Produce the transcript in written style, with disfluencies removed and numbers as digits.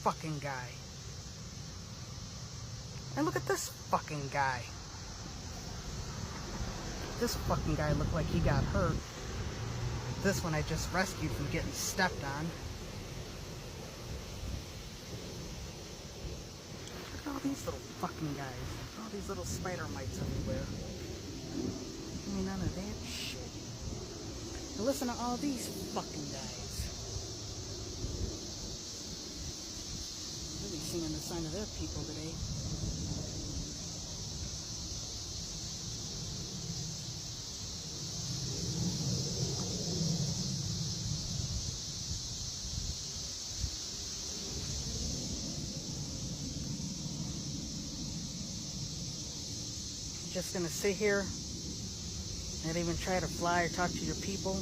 fucking guy. And look at this fucking guy. This fucking guy looked like he got hurt. This one I just rescued from getting stepped on. Look at all these little fucking guys. All these little spider mites everywhere. Give me none of that shit. And listen to all these fucking guys. Really seeing the sign of their people today. Just gonna sit here, not even try to fly or talk to your people.